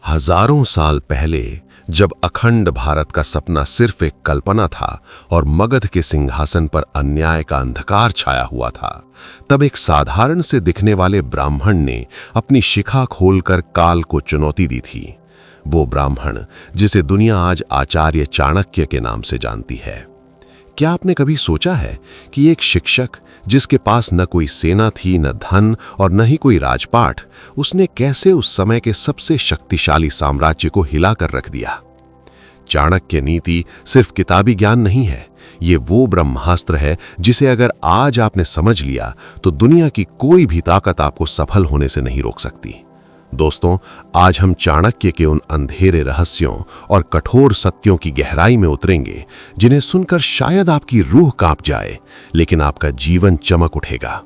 हजारों साल पहले जब अखंड भारत का सपना सिर्फ एक कल्पना था और मगध के सिंहासन पर अन्याय का अंधकार छाया हुआ था, तब एक साधारण से दिखने वाले ब्राह्मण ने अपनी शिखा खोलकर काल को चुनौती दी थी। वो ब्राह्मण जिसे दुनिया आज आचार्य चाणक्य के नाम से जानती है। क्या आपने कभी सोचा है कि एक शिक्षक जिसके पास न कोई सेना थी, न धन और न ही कोई राजपाट, उसने कैसे उस समय के सबसे शक्तिशाली साम्राज्य को हिलाकर रख दिया? चाणक्य नीति सिर्फ किताबी ज्ञान नहीं है, ये वो ब्रह्मास्त्र है जिसे अगर आज आपने समझ लिया तो दुनिया की कोई भी ताकत आपको सफल होने से नहीं रोक सकती। दोस्तों, आज हम चाणक्य के उन अंधेरे रहस्यों और कठोर सत्यों की गहराई में उतरेंगे जिन्हें सुनकर शायद आपकी रूह कांप जाए, लेकिन आपका जीवन चमक उठेगा।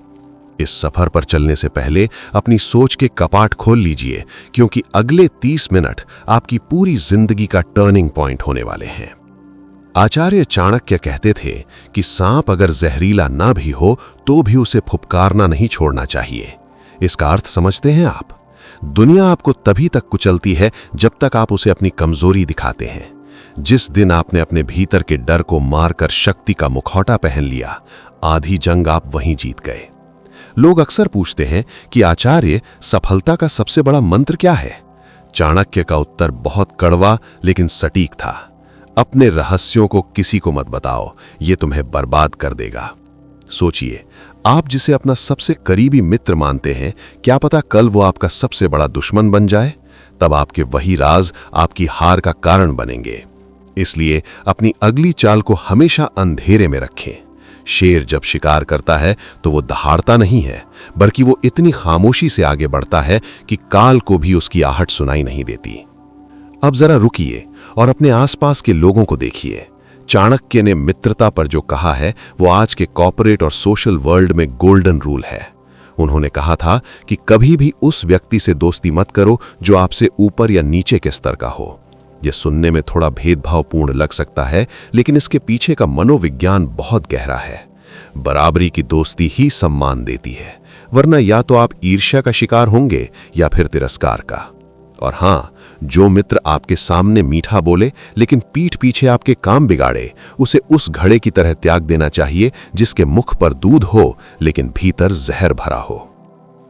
इस सफर पर चलने से पहले अपनी सोच के कपाट खोल लीजिए, क्योंकि अगले 30 मिनट आपकी पूरी जिंदगी का टर्निंग पॉइंट होने वाले हैं। आचार्य चाणक्य कहते थे कि सांप अगर जहरीला ना भी हो तो भी उसे फुफकारना नहीं छोड़ना चाहिए। इसका अर्थ समझते हैं आप? दुनिया आपको तभी तक कुचलती है जब तक आप उसे अपनी कमजोरी दिखाते हैं। जिस दिन आपने अपने भीतर के डर को मारकर शक्ति का मुखौटा पहन लिया, आधी जंग आप वहीं जीत गए। लोग अक्सर पूछते हैं कि आचार्य, सफलता का सबसे बड़ा मंत्र क्या है? चाणक्य का उत्तर बहुत कड़वा लेकिन सटीक था। अपने रहस्यों को किसी को मत बताओ, ये तुम्हें बर्बाद कर देगा। सोचिए, आप जिसे अपना सबसे करीबी मित्र मानते हैं, क्या पता कल वो आपका सबसे बड़ा दुश्मन बन जाए? तब आपके वही राज आपकी हार का कारण बनेंगे। इसलिए अपनी अगली चाल को हमेशा अंधेरे में रखें। शेर जब शिकार करता है तो वो दहाड़ता नहीं है, बल्कि वो इतनी खामोशी से आगे बढ़ता है कि काल को भी उसकी आहट सुनाई नहीं देती। अब जरा रुकिए और अपने आसपास के लोगों को देखिए। चाणक्य ने मित्रता पर जो कहा है वो आज के कॉर्पोरेट और सोशल वर्ल्ड में गोल्डन रूल है। उन्होंने कहा था कि कभी भी उस व्यक्ति से दोस्ती मत करो जो आपसे ऊपर या नीचे के स्तर का हो। यह सुनने में थोड़ा भेदभावपूर्ण लग सकता है, लेकिन इसके पीछे का मनोविज्ञान बहुत गहरा है। बराबरी की दोस्ती ही सम्मान देती है, वरना या तो आप ईर्ष्या का शिकार होंगे या फिर तिरस्कार का। और हाँ, जो मित्र आपके सामने मीठा बोले लेकिन पीठ पीछे आपके काम बिगाड़े, उसे उस घड़े की तरह त्याग देना चाहिए जिसके मुख पर दूध हो लेकिन भीतर जहर भरा हो।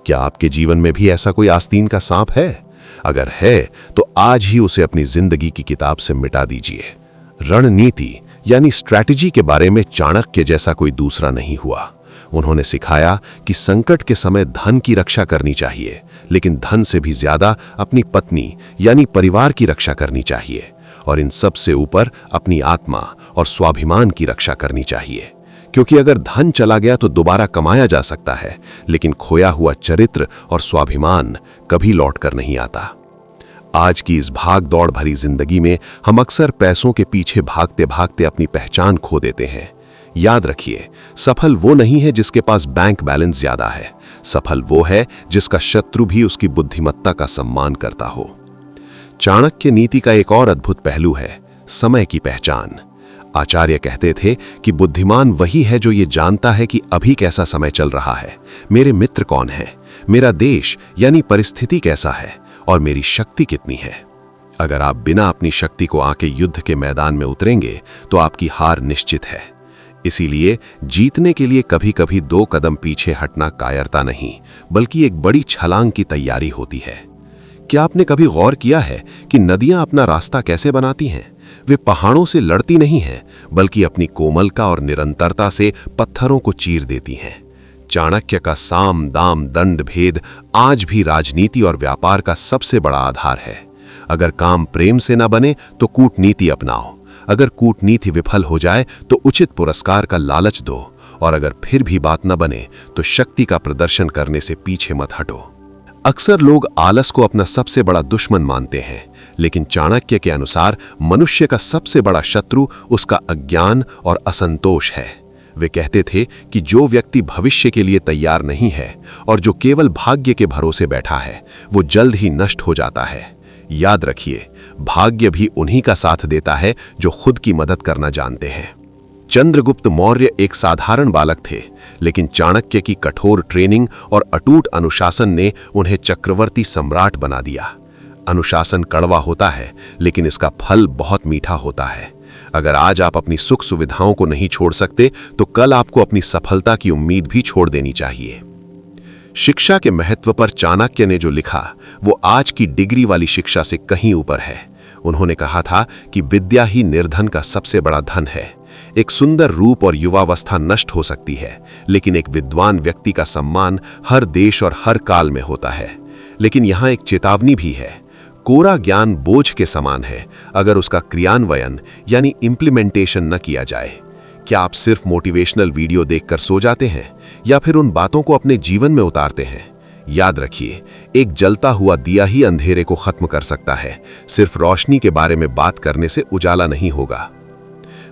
क्या आपके जीवन में भी ऐसा कोई आस्तीन का सांप है? अगर है तो आज ही उसे अपनी जिंदगी की किताब से मिटा दीजिए। रणनीति यानी स्ट्रैटेजी के बारे में चाणक्य जैसा कोई दूसरा नहीं हुआ। उन्होंने सिखाया कि संकट के समय धन की रक्षा करनी चाहिए, लेकिन धन से भी ज्यादा अपनी पत्नी यानी परिवार की रक्षा करनी चाहिए, और इन सब से ऊपर अपनी आत्मा और स्वाभिमान की रक्षा करनी चाहिए। क्योंकि अगर धन चला गया तो दोबारा कमाया जा सकता है, लेकिन खोया हुआ चरित्र और स्वाभिमान कभी लौट कर नहीं आता। आज की इस भाग दौड़ भरी जिंदगी में हम अक्सर पैसों के पीछे भागते भागते अपनी पहचान खो देते हैं। याद रखिए, सफल वो नहीं है जिसके पास बैंक बैलेंस ज्यादा है। सफल वो है जिसका शत्रु भी उसकी बुद्धिमत्ता का सम्मान करता हो। चाणक्य नीति का एक और अद्भुत पहलू है समय की पहचान। आचार्य कहते थे कि बुद्धिमान वही है जो ये जानता है कि अभी कैसा समय चल रहा है, मेरे मित्र कौन है, मेरा देश यानी परिस्थिति कैसा है और मेरी शक्ति कितनी है। अगर आप बिना अपनी शक्ति को आके युद्ध के मैदान में उतरेंगे तो आपकी हार निश्चित है। इसीलिए जीतने के लिए कभी कभी 2 कदम पीछे हटना कायरता नहीं, बल्कि एक बड़ी छलांग की तैयारी होती है। क्या आपने कभी गौर किया है कि नदियां अपना रास्ता कैसे बनाती हैं? वे पहाड़ों से लड़ती नहीं हैं, बल्कि अपनी कोमलता और निरंतरता से पत्थरों को चीर देती हैं। चाणक्य का साम दाम दंड भेद आज भी राजनीति और व्यापार का सबसे बड़ा आधार है। अगर काम प्रेम से न बने तो कूटनीति अपनाओ, अगर कूटनीति विफल हो जाए तो उचित पुरस्कार का लालच दो, और अगर फिर भी बात न बने तो शक्ति का प्रदर्शन करने से पीछे मत हटो। अक्सर लोग आलस को अपना सबसे बड़ा दुश्मन मानते हैं, लेकिन चाणक्य के अनुसार मनुष्य का सबसे बड़ा शत्रु उसका अज्ञान और असंतोष है। वे कहते थे कि जो व्यक्ति भविष्य के लिए तैयार नहीं है और जो केवल भाग्य के भरोसे बैठा है, वो जल्द ही नष्ट हो जाता है। याद रखिए, भाग्य भी उन्हीं का साथ देता है जो खुद की मदद करना जानते हैं। चंद्रगुप्त मौर्य एक साधारण बालक थे, लेकिन चाणक्य की कठोर ट्रेनिंग और अटूट अनुशासन ने उन्हें चक्रवर्ती सम्राट बना दिया। अनुशासन कड़वा होता है, लेकिन इसका फल बहुत मीठा होता है। अगर आज आप अपनी सुख सुविधाओं को नहीं छोड़ सकते, तो कल आपको अपनी सफलता की उम्मीद भी छोड़ देनी चाहिए। शिक्षा के महत्व पर चाणक्य ने जो लिखा, वो आज की डिग्री वाली शिक्षा से कहीं ऊपर है। उन्होंने कहा था कि विद्या ही निर्धन का सबसे बड़ा धन है। एक सुंदर रूप और युवावस्था नष्ट हो सकती है, लेकिन एक विद्वान व्यक्ति का सम्मान हर देश और हर काल में होता है। लेकिन यहाँ एक चेतावनी भी है। कोरा ज्ञान बोझ के समान है अगर उसका क्रियान्वयन यानी इम्प्लीमेंटेशन न किया जाए। क्या आप सिर्फ मोटिवेशनल वीडियो देखकर सो जाते हैं, या फिर उन बातों को अपने जीवन में उतारते हैं? याद रखिए, एक जलता हुआ दिया ही अंधेरे को खत्म कर सकता है। सिर्फ रोशनी के बारे में बात करने से उजाला नहीं होगा।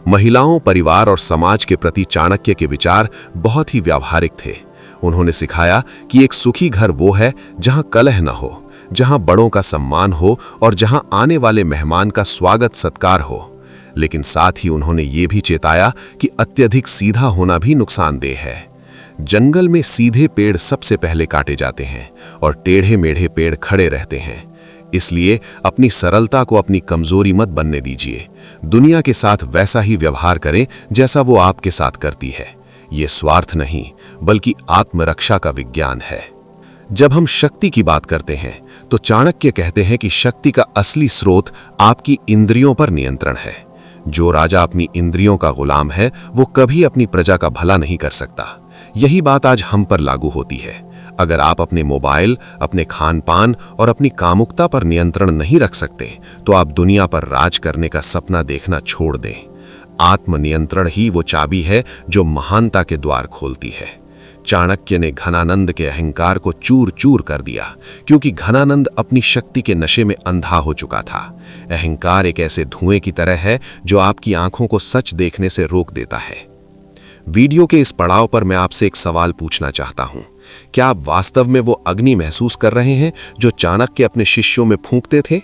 महिलाओं, परिवार और समाज के प्रति चाणक्य के विचार बहुत ही व्यावहारिक थे। उन्होंने सिखाया कि एक सुखी घर वो है जहां कलह न हो, जहां बड़ों का सम्मान हो और जहां आने वाले मेहमान का स्वागत सत्कार हो। लेकिन साथ ही उन्होंने ये भी चेताया कि अत्यधिक सीधा होना भी नुकसानदेह है। जंगल में सीधे पेड़ सबसे पहले काटे जाते हैं और टेढ़े मेढ़े पेड़ खड़े रहते हैं। इसलिए अपनी सरलता को अपनी कमजोरी मत बनने दीजिए। दुनिया के साथ वैसा ही व्यवहार करें जैसा वो आपके साथ करती है। ये स्वार्थ नहीं, बल्कि आत्मरक्षा का विज्ञान है। जब हम शक्ति की बात करते हैं, तो चाणक्य कहते हैं कि शक्ति का असली स्रोत आपकी इंद्रियों पर नियंत्रण है। जो राजा अपनी इंद्रियों का गुलाम है, वो कभी अपनी प्रजा का भला नहीं कर सकता। यही बात आज हम पर लागू होती है। अगर आप अपने मोबाइल, अपने खान पान और अपनी कामुकता पर नियंत्रण नहीं रख सकते, तो आप दुनिया पर राज करने का सपना देखना छोड़ दें। आत्मनियंत्रण ही वो चाबी है जो महानता के द्वार खोलती है। चाणक्य ने घनानंद के अहंकार को चूर चूर कर दिया, क्योंकि घनानंद अपनी शक्ति के नशे में अंधा हो चुका था। अहंकार एक ऐसे धुएं की तरह है जो आपकी आंखों को सच देखने से रोक देता है। वीडियो के इस पड़ाव पर मैं आपसे एक सवाल पूछना चाहता हूं। क्या आप वास्तव में वो अग्नि महसूस कर रहे हैं जो चाणक्य अपने शिष्यों में फूंकते थे?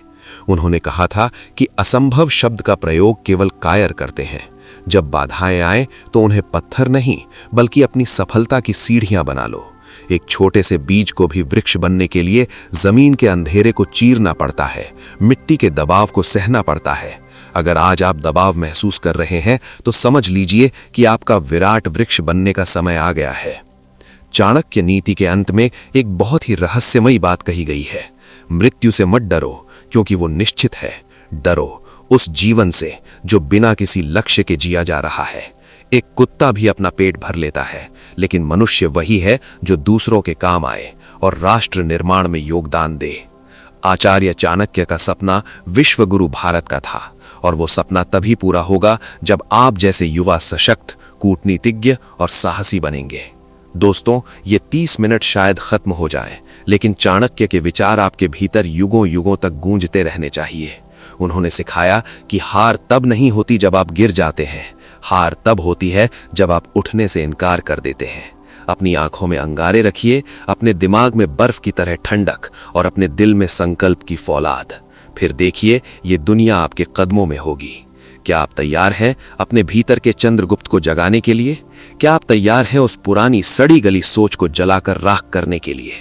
उन्होंने कहा था कि असंभव शब्द का प्रयोग केवल कायर करते हैं। जब बाधाएं आए तो उन्हें पत्थर नहीं, बल्कि अपनी सफलता की सीढ़ियां बना लो। एक छोटे से बीज को भी वृक्ष बनने के लिए जमीन के अंधेरे को चीरना पड़ता है, मिट्टी के दबाव को सहना पड़ता है। अगर आज आप दबाव महसूस कर रहे हैं, तो समझ लीजिए कि आपका विराट वृक्ष बनने का समय आ गया है। चाणक्य नीति के अंत में एक बहुत ही रहस्यमयी बात कही गई है। मृत्यु से मत डरो, क्योंकि वो निश्चित है। डरो उस जीवन से जो बिना किसी लक्ष्य के जिया जा रहा है। एक कुत्ता भी अपना पेट भर लेता है, लेकिन मनुष्य वही है जो दूसरों के काम आए और राष्ट्र निर्माण में योगदान दे। आचार्य चाणक्य का सपना विश्व गुरु भारत का था, और वो सपना तभी पूरा होगा जब आप जैसे युवा सशक्त, कूटनीतिज्ञ और साहसी बनेंगे। दोस्तों, ये 30 मिनट शायद खत्म हो जाए, लेकिन चाणक्य के विचार आपके भीतर युगों युगों तक गूंजते रहने चाहिए। उन्होंने सिखाया कि हार तब नहीं होती जब आप गिर जाते हैं, हार तब होती है जब आप उठने से इनकार कर देते हैं। अपनी आंखों में अंगारे रखिए, अपने दिमाग में बर्फ की तरह ठंडक और अपने दिल में संकल्प की फौलाद। फिर देखिए, ये दुनिया आपके कदमों में होगी। क्या आप तैयार हैं अपने भीतर के चंद्रगुप्त को जगाने के लिए? क्या आप तैयार हैं उस पुरानी सड़ी गली सोच को जलाकर राख करने के लिए?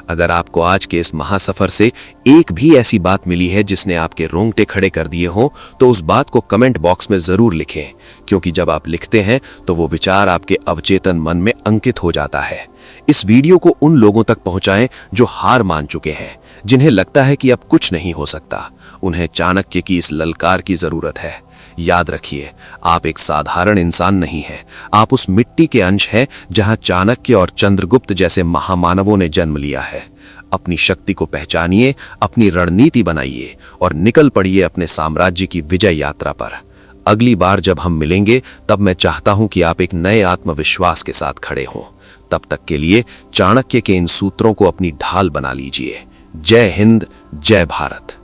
अगर आपको आज के इस महासफर से एक भी ऐसी बात मिली है जिसने आपके रोंगटे खड़े कर दिए हों, तो उस बात को कमेंट बॉक्स में जरूर लिखें, क्योंकि जब आप लिखते हैं तो वो विचार आपके अवचेतन मन में अंकित हो जाता है। इस वीडियो को उन लोगों तक पहुंचाएं जो हार मान चुके हैं, जिन्हें लगता है कि अब कुछ नहीं हो सकता। उन्हें चाणक्य की इस ललकार की जरूरत है। याद रखिए, आप एक साधारण इंसान नहीं हैं, आप उस मिट्टी के अंश हैं जहां चाणक्य और चंद्रगुप्त जैसे महामानवों ने जन्म लिया है। अपनी शक्ति को पहचानिए, अपनी रणनीति बनाइए और निकल पड़िए अपने साम्राज्य की विजय यात्रा पर। अगली बार जब हम मिलेंगे, तब मैं चाहता हूं कि आप एक नए आत्मविश्वास के साथ खड़े हों। तब तक के लिए चाणक्य के इन सूत्रों को अपनी ढाल बना लीजिए। जय हिंद, जय भारत।